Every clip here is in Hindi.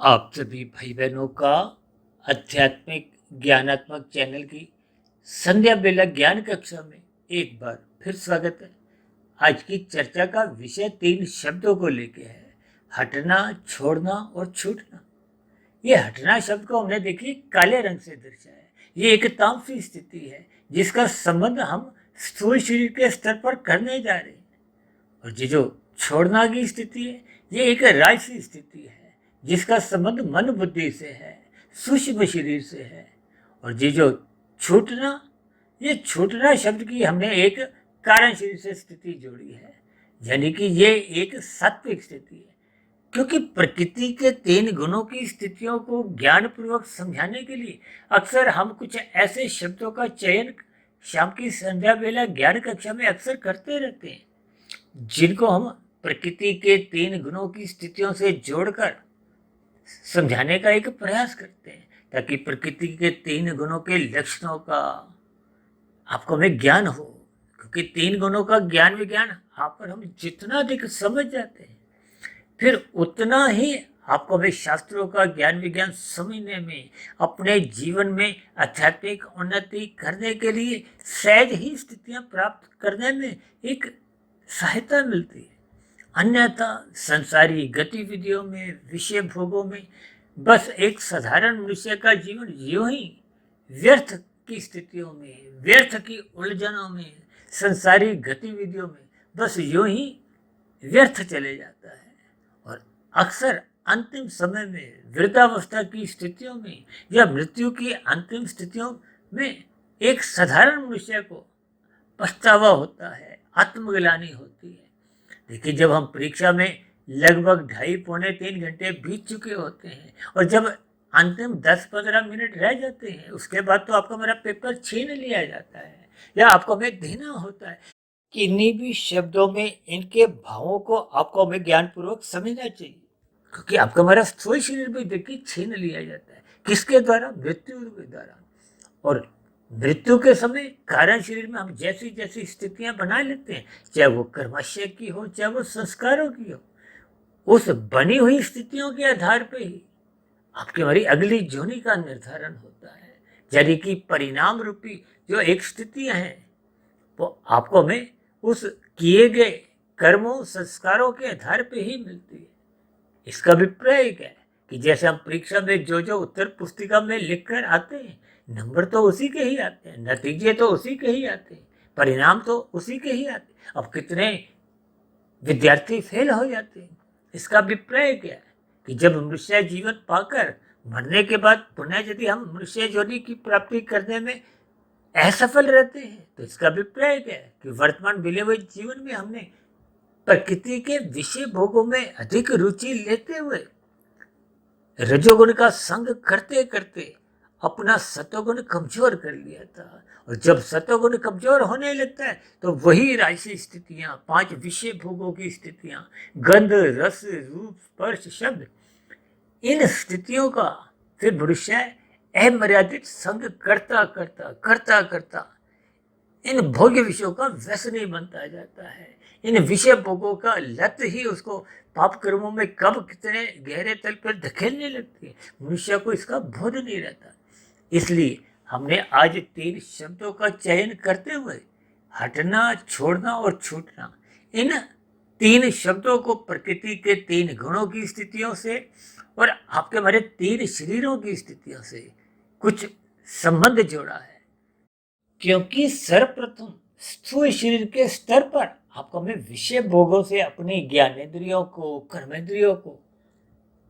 आप सभी भाई बहनों का आध्यात्मिक ज्ञानात्मक चैनल की संध्या बेला ज्ञान कक्षा में एक बार फिर स्वागत है। आज की चर्चा का विषय 3 शब्दों को लेके है: हटना, छोड़ना और छूटना। ये हटना शब्द को हमने देखिए काले रंग से दर्शाया है। ये एक तामसी स्थिति है जिसका संबंध हम स्थूल शरीर के स्तर पर करने जा रहे हैं। और ये जो छोड़ना की स्थिति है, ये एक राजसी स्थिति है जिसका संबंध मन बुद्धि से है, सूक्ष्म शरीर से है। और ये जो छूटना, ये छूटना शब्द की हमने एक कारण शरीर से स्थिति जोड़ी है, यानी कि ये एक सात्विक स्थिति है। क्योंकि प्रकृति के 3 गुणों की स्थितियों को ज्ञानपूर्वक समझाने के लिए अक्सर हम कुछ ऐसे शब्दों का चयन शाम की संध्या बेला ज्ञान कक्षा में अक्सर करते रहते हैं, जिनको हम प्रकृति के 3 गुणों की स्थितियों से जोड़कर समझाने का एक प्रयास करते हैं, ताकि प्रकृति के 3 गुणों के लक्षणों का आपको हमें ज्ञान हो। क्योंकि 3 गुणों का ज्ञान विज्ञान आप पर हम जितना अधिक समझ जाते हैं, फिर उतना ही आपको हमें शास्त्रों का ज्ञान विज्ञान समझने में, अपने जीवन में आध्यात्मिक उन्नति करने के लिए सहज ही स्थितियां प्राप्त करने में एक सहायता मिलती है। अन्यथा संसारी गतिविधियों में, विषय भोगों में बस एक साधारण मनुष्य का जीवन यूं ही व्यर्थ की स्थितियों में, व्यर्थ की उलझनों में, संसारी गतिविधियों में बस यूं ही व्यर्थ चले जाता है। और अक्सर अंतिम समय में, वृद्धावस्था की स्थितियों में या मृत्यु की अंतिम स्थितियों में एक साधारण मनुष्य को पछतावा होता है, आत्मग्लानि होती है। देखिए, जब हम परीक्षा में लगभग 2.5-3 घंटे बीत चुके होते हैं और जब अंतिम 10-15 मिनट रह जाते हैं, उसके बाद तो आपका मेरा पेपर छीन लिया जाता है या आपको हमें देना होता है। किन्हीं भी शब्दों में इनके भावों को आपको हमें ज्ञानपूर्वक समझना चाहिए। क्योंकि आपका हमारा स्थूल शरीर भी देखिए छीन लिया जाता है। किसके द्वारा? मृत्यु के द्वारा। और मृत्यु के समय कारण शरीर में हम जैसी जैसी स्थितियां बना लेते हैं, चाहे वो कर्माशय की हो, चाहे वो संस्कारों की हो, उस बनी हुई स्थितियों के आधार पर ही आपकी हमारी अगली जोनी का निर्धारण होता है। यानी कि परिणाम रूपी जो एक स्थितियां हैं, वो आपको हमें उस किए गए कर्मों, संस्कारों के आधार पर ही मिलती है। इसका अभिप्राय क्या है कि जैसे हम परीक्षा में जो जो उत्तर पुस्तिका में लिखकर आते हैं, नंबर तो उसी के ही आते हैं, नतीजे तो उसी के ही आते हैं, परिणाम तो उसी के ही आते हैं। अब कितने विद्यार्थी फेल हो जाते हैं, इसका अभिप्राय क्या है कि जब मनुष्य जीवन पाकर मरने के बाद पुनः यदि हम मनुष्य योनि की प्राप्ति करने में असफल रहते हैं, तो इसका अभिप्राय क्या है कि वर्तमान मिले हुए जीवन में हमने प्रकृति के विषय भोगों में अधिक रुचि लेते हुए रजोगुण का संग करते करते अपना सतोगुण कमजोर कर लिया था। और जब सतोगुण कमजोर होने लगता है, तो वही राशि स्थितियां, 5 विषय भोगों की स्थितियां, गंध, रस, रूप, स्पर्श, शब्द, इन स्थितियों का फिर मनुष्य अमर्यादित संग करता करता करता करता इन भोग्य विषयों का व्यसनी बनता जाता है। इन विषय भोगों का लत ही उसको पाप कर्मों में कब कितने गहरे तल पर धकेलने लगती है, मनुष्य को इसका बोध नहीं रहता। इसलिए हमने आज 3 शब्दों का चयन करते हुए हटना, छोड़ना और छूटना, इन 3 शब्दों को प्रकृति के 3 गुणों की स्थितियों से और आपके हमारे 3 शरीरों की स्थितियों से कुछ संबंध जोड़ा है। क्योंकि सर्वप्रथम स्थूल शरीर के स्तर पर आपको हमें विषय भोगों से अपनी ज्ञानेंद्रियों को, कर्मेंद्रियों को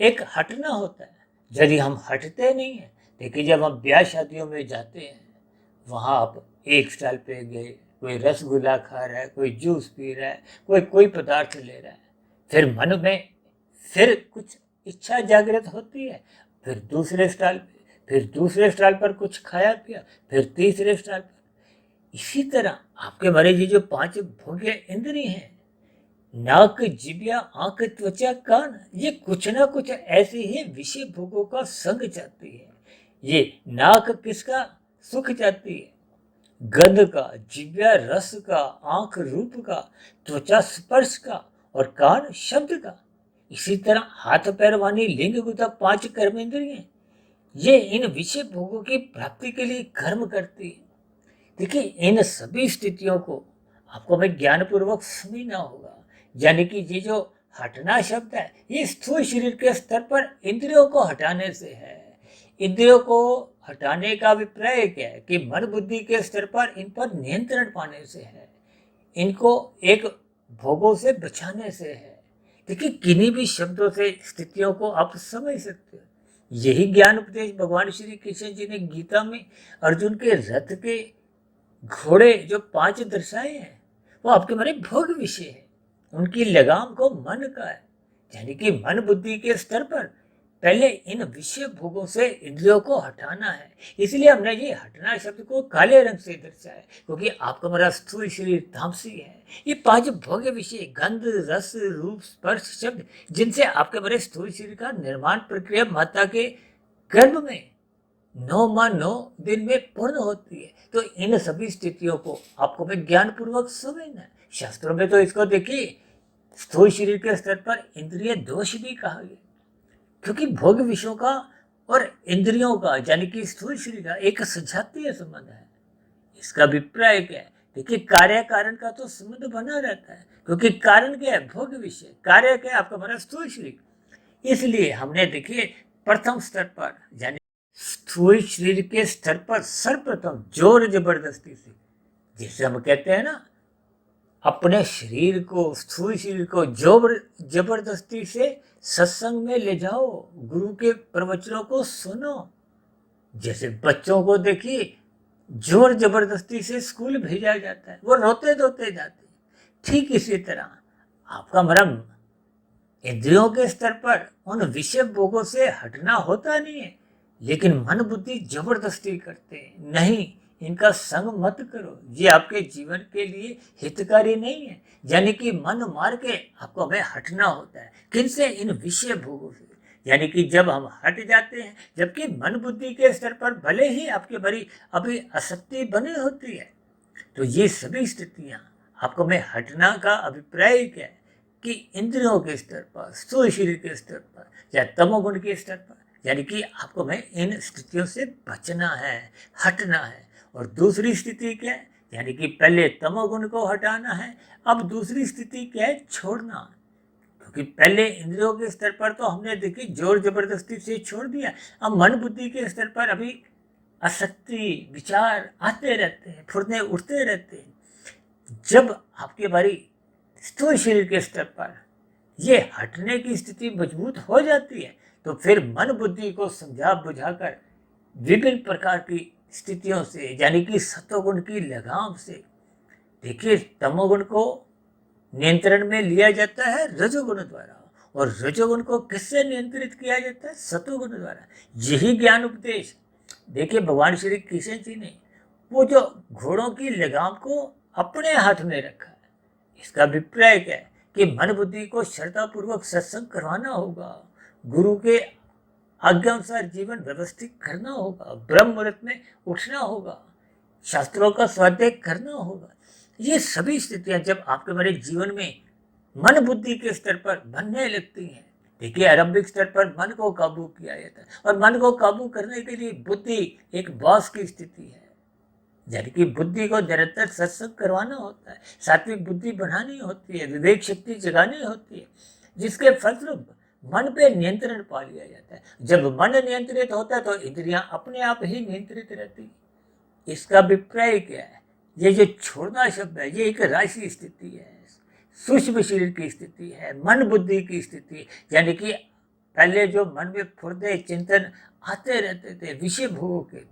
एक हटना होता है। यदि हम हटते नहीं हैं, देखिए जब हम ब्याह शादियों में जाते हैं, वहाँ आप एक स्टॉल पे गए, कोई रसगुल्ला खा रहा है, कोई जूस पी रहा है, कोई पदार्थ ले रहा है, फिर मन में फिर कुछ इच्छा जागृत होती है, फिर दूसरे स्टॉल पे, फिर दूसरे स्टॉल पर कुछ खाया पिया, फिर तीसरे स्टॉल पर। इसी तरह आपके हमारे ये जो 5 भोग्य इंद्रिय हैं, नाक, जिब्या, आंख, त्वचा, कान, ये कुछ ना कुछ ऐसे ही विषय भोगों का संग चाहती है। ये नाक किसका सुख चाहती है? गंध का, जिब्या रस का, आंख रूप का, त्वचा स्पर्श का और कान शब्द का। इसी तरह हाथ पैर वाणी लिंग गुदा 5 कर्मेंद्रिय ये इन विषय भोगों की प्राप्ति के लिए कर्म करती है। देखिए इन सभी स्थितियों को आपको हमें ज्ञानपूर्वक समझना होगा। यानी कि ये जो हटना शब्द है ये स्थूल शरीर के स्तर पर इंद्रियों को हटाने से है। इंद्रियों को हटाने का अभिप्राय क्या है कि मन बुद्धि के स्तर पर इन पर नियंत्रण पाने से है, इनको एक भोगों से बचाने से है। देखिए किन्हीं भी शब्दों से स्थितियों को आप समझ सकते हो। यही ज्ञान उपदेश भगवान श्री कृष्ण जी ने गीता में अर्जुन के रथ के घोड़े जो 5 दर्शाए हैं वो आपके हमारे भोग विषय है। उनकी लगाम को मन का है, यानी कि मन बुद्धि के स्तर पर पहले इन विषय भोगों से इंद्रियों को हटाना है। इसलिए हमने ये हटना शब्द को काले रंग से दर्शाया क्योंकि आपका हमारा स्थूल शरीर तामसी है। ये 5 भोग्य विषय गंध रस रूप स्पर्श शब्द जिनसे आपके हमारे स्थूल शरीर का निर्माण प्रक्रिया माता के गर्भ में 9 माह 9 दिन में पूर्ण होती है। तो इन सभी स्थितियों को आपको मैं ज्ञान पूर्वक समझना है। शास्त्रों में तो इसको देखिए स्थूल शरीर के स्तर पर इंद्रिय दोष भी कहा गया क्योंकि भोग विषयों का और इंद्रियों का यानी कि स्थूल शरीर का एक सजातीय संबंध है। इसका अभिप्राय क्या है? देखिए कार्य कारण का तो संबंध बना रहता है क्योंकि कारण क्या है? भोग विषय। कार्य क्या है? आपका हमारा स्थूल शरीर। इसलिए हमने देखिए प्रथम स्तर पर यानी स्थूल शरीर के स्तर पर सर्वप्रथम जोर जबरदस्ती से, जैसे हम कहते हैं ना अपने शरीर को स्थूल शरीर को जोर जबरदस्ती से सत्संग में ले जाओ, गुरु के प्रवचनों को सुनो। जैसे बच्चों को देखिए जोर जबरदस्ती से स्कूल भेजा जाता है, वो रोते धोते जाते। ठीक इसी तरह आपका मरम इंद्रियों के स्तर पर उन विषय भोगों से हटना होता नहीं है, लेकिन मन बुद्धि जबरदस्ती करते हैं। नहीं, इनका संग मत करो, ये आपके जीवन के लिए हितकारी नहीं है। यानी कि मन मार के आपको हमें हटना होता है। किनसे? इन विषय भोगों से। यानी कि जब हम हट जाते हैं, जबकि मन बुद्धि के स्तर पर भले ही आपके भरी अभी आसक्ति बनी होती है, तो ये सभी स्थितियां आपको में हटना का अभिप्राय क्या है कि इंद्रियों के स्तर पर, स्थूल शरीर के स्तर पर या तमोगुण के स्तर पर, यानी कि आपको में इन स्थितियों से बचना है, हटना है। और दूसरी स्थिति क्या है? यानी कि पहले तमोगुण को हटाना है, अब दूसरी स्थिति क्या है? छोड़ना। क्योंकि पहले इंद्रियों के स्तर पर तो हमने देखी जोर जबरदस्ती से छोड़ दिया, अब मन बुद्धि के स्तर पर अभी आसक्ति विचार आते रहते हैं, फुरने उठते रहते हैं। जब आपके बारी स्थूल शरीर के स्तर पर ये हटने की स्थिति मजबूत हो जाती है, तो फिर मन बुद्धि को समझा बुझाकर विभिन्न प्रकार की स्थितियों से यानी कि सतोगुण की लगाम से, देखिए तमोगुण को नियंत्रण में लिया जाता है रजोगुण द्वारा, और रजोगुण को किससे नियंत्रित किया जाता है? सतोगुण द्वारा। यही ज्ञान उपदेश देखिए भगवान श्री कृष्ण जी ने वो जो घोड़ों की लगाम को अपने हाथ में रखा है। इसका अभिप्राय क्या है कि मन बुद्धि को श्रद्धापूर्वक सत्संग करवाना होगा, गुरु के आज्ञानुसार जीवन व्यवस्थित करना होगा, ब्रह्म मुहूर्त में उठना होगा, शास्त्रों का स्वाध्याय करना होगा। ये सभी स्थितियां जब आपके हमारे जीवन में मन बुद्धि के स्तर पर बनने लगती हैं, देखिए आरंभिक स्तर पर मन को काबू किया जाता है, और मन को काबू करने के लिए बुद्धि एक बॉस की स्थिति है। यानी कि बुद्धि को निरंतर सत्संग करवाना होता है, सात्विक बुद्धि बढ़ानी होती है, विवेक शक्ति जगानी होती है, जिसके फलस्वरूप मन पे नियंत्रण पा लिया जाता है। जब मन नियंत्रित होता है तो इंद्रियां अपने आप ही नियंत्रित रहती है। इसका अभिप्राय क्या है? ये जो छोड़ना शब्द है ये एक राशि स्थिति है, सूक्ष्म शरीर की स्थिति है, मन बुद्धि की स्थिति। यानी कि पहले जो मन में फुर्दे चिंतन आते रहते थे विषय भोगों के,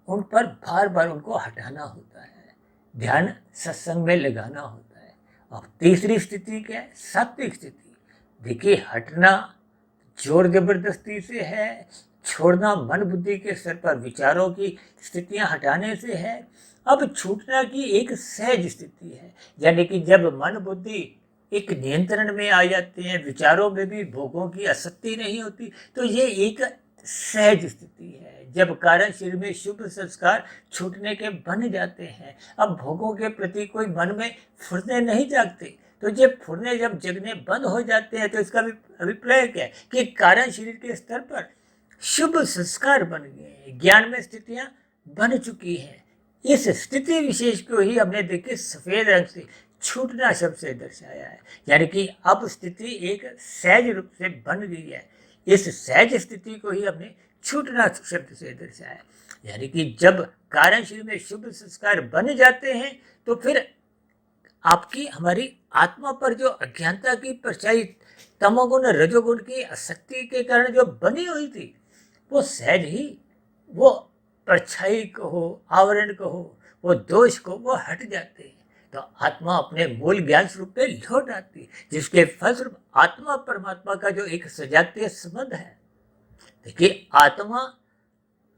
उन पर बार बार उनको हटाना होता है, ध्यान सत्संग में लगाना होता है। अब तीसरी स्थिति क्या है? सात्विक स्थिति। देखिए हटना जोर जबरदस्ती से है, छोड़ना मन बुद्धि के स्तर पर विचारों की स्थितियां हटाने से है, अब छूटना की एक सहज स्थिति है। यानी कि जब मन बुद्धि एक नियंत्रण में आ जाते हैं, विचारों में भी भोगों की आसक्ति नहीं होती, तो ये एक सहज स्थिति है। जब कारण शरीर में शुभ संस्कार छूटने के बन जाते हैं, अब भोगों के प्रति कोई मन में फुर्ते नहीं जागते, तो ये फुरने जब जगने बंद हो जाते हैं तो इसका अभिप्राय क्या है कि कारण शरीर के स्तर पर शुभ संस्कार बन गए हैं, ज्ञान में स्थितियां बन चुकी हैं। इस स्थिति विशेष को ही हमने देखे सफेद रंग से छूटना शब्द से दर्शाया है, यानी कि अब स्थिति एक सहज रूप से बन गई है। इस सहज स्थिति को ही हमने छूटना शब्द से दर्शाया है, यानी कि जब कारण शरीर में शुभ संस्कार बन जाते हैं तो फिर आपकी हमारी आत्मा पर जो अज्ञानता की परछाई, तमोगुण रजोगुण की आसक्ति के कारण जो बनी हुई थी, वो सहज ही वो परछाई कहो, आवरण कहो, वो दोष को वो हट जाते हैं, तो आत्मा अपने मूल ज्ञान स्वरूप पे लौट आती है, जिसके फलस्वरूप आत्मा परमात्मा का जो एक सजातीय संबंध है। देखिए, आत्मा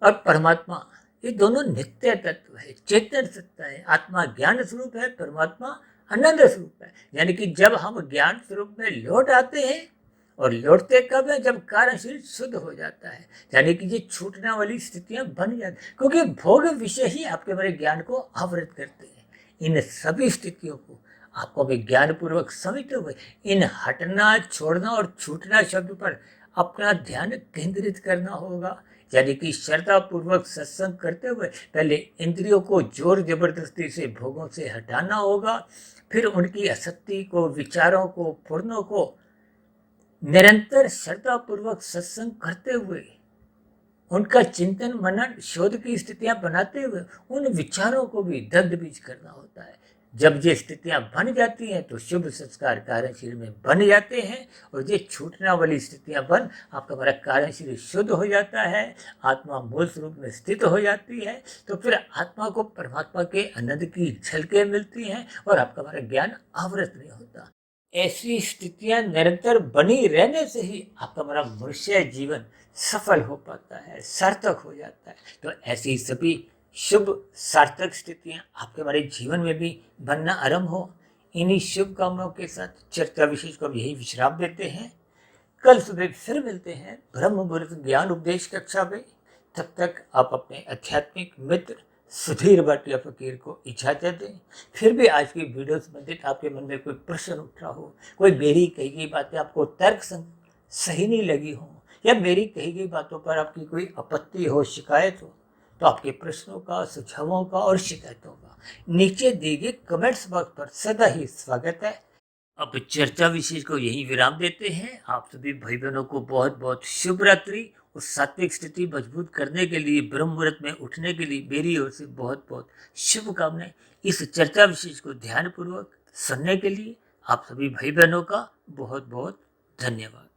और परमात्मा ये दोनों नित्य तत्व है, चेतन सत्ता है। आत्मा ज्ञान स्वरूप है, परमात्मा आनंद स्वरूप है। यानी कि जब हम ज्ञान स्वरूप में लौट आते हैं, और लौटते कब है, जब कारण शरीर शुद्ध हो जाता है, यानी कि ये छूटने वाली स्थितियां बन जाती, क्योंकि भोग विषय ही आपके बड़े ज्ञान को आवृत करते हैं। इन सभी स्थितियों को आपको विज्ञान पूर्वक समझते हुए इन हटना, छोड़ना और छूटना शब्द पर अपना ध्यान केंद्रित करना होगा। यानी कि श्रद्धा पूर्वक सत्संग करते हुए पहले इंद्रियों को जोर जबरदस्ती से भोगों से हटाना होगा, फिर उनकी आसक्ति को, विचारों को, पूर्णों को निरंतर श्रद्धा पूर्वक सत्संग करते हुए, उनका चिंतन मनन शोध की स्थितियां बनाते हुए उन विचारों को भी दग्ध बीज करना होता है। जब ये स्थितियां बन जाती हैं तो शुभ संस्कार कारण शरीर में बन जाते हैं, और ये छूटने वाली स्थितियां बन आपका हमारा कारण शरीर शुद्ध हो जाता है, आत्मा मूल स्वरूप में स्थित हो जाती है, तो फिर आत्मा को परमात्मा के आनंद की झलकें मिलती हैं और आपका हमारा ज्ञान आवृत नहीं होता। ऐसी स्थितियां निरंतर बनी रहने से ही आपका हमारा मनुष्य जीवन सफल हो पाता है, सार्थक हो जाता है। तो ऐसी सभी शुभ सार्थक स्थितियां आपके हमारे जीवन में भी बनना आरंभ हो। इन्हीं शुभ कामनाओं के साथ चर्चा विशेष को यही विश्राम देते हैं। कल सुबह फिर मिलते हैं ब्रह्म मुहूर्त ज्ञान उपदेश कक्षा में। तब तक आप अपने आध्यात्मिक मित्र सुधीर भाटिया फकीर को इजाजत दें। फिर भी आज की वीडियो संबंधित आपके मन में कोई प्रश्न उठ रहा हो, कोई मेरी कही गई बातें आपको तर्क सही नहीं लगी हो, या मेरी कही गई बातों पर आपकी कोई आपत्ति हो, शिकायत हो, तो आपके प्रश्नों का, सुझावों का और शिकायतों का नीचे दिए गए कमेंट्स बॉक्स पर सदा ही स्वागत है। अब चर्चा विशेष को यही विराम देते हैं। आप सभी भाई बहनों को बहुत बहुत शुभ रात्रि। उस सात्विक स्थिति मजबूत करने के लिए, ब्रह्म मुहूर्त में उठने के लिए मेरी ओर से बहुत बहुत शुभकामनाएं। इस चर्चा विशेष को ध्यानपूर्वक सुनने के लिए आप सभी भाई बहनों का बहुत बहुत धन्यवाद।